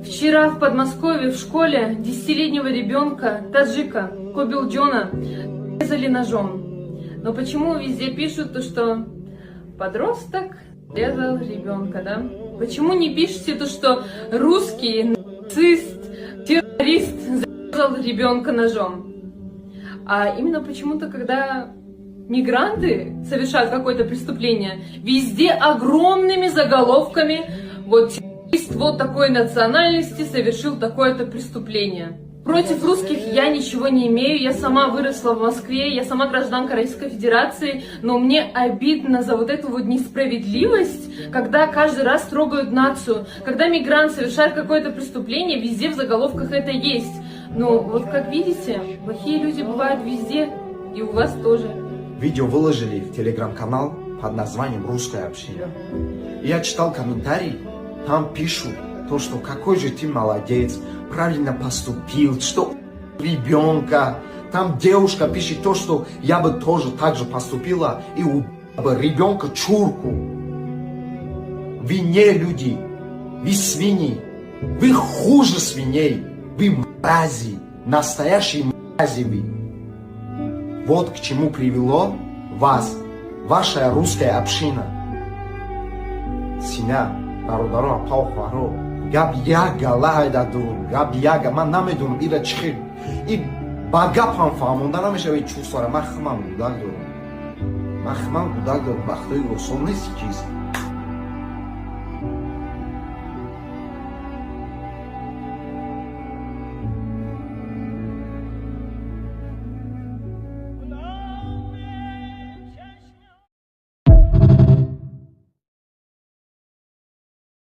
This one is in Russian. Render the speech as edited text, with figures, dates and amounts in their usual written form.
Вчера в Подмосковье в школе 10-летнего ребенка, таджика, Кобилджона, резали ножом. Но почему везде пишут то, что подросток резал ребенка, да? Почему не пишете то, что русский нацист, террорист зарезал ребенка ножом? А именно почему-то, когда мигранты совершают какое-то преступление, везде огромными заголовками вот террорист вот такой национальности совершил такое-то преступление. Против русских я ничего не имею, я сама выросла в Москве, я сама гражданка Российской Федерации, но мне обидно за вот эту вот несправедливость, когда каждый раз трогают нацию, когда мигрант совершает какое-то преступление, везде в заголовках это есть. Но вот как видите, плохие люди бывают везде, и у вас тоже. Видео выложили в телеграм-канал под названием «Русская община». Я читал комментарии, там пишут, то, что какой же ты молодец, правильно поступил, что ребенка. Там девушка пишет то, что я бы тоже так же поступила и убила ребенка чурку. Вы не люди, вы свиньи, вы хуже свиней, вы мрази, настоящие мрази вы. Вот к чему привело вас, ваша русская община. Синя, дару-дару, апау-хвару. Габьяга, лайдадун, габьяга, ман намедунам ира чихир. И багапам фаҳмонда намешава чувствора, ман хмам гудак дорам. Ман хмам гудак дорам, вақтои осон нест чиз.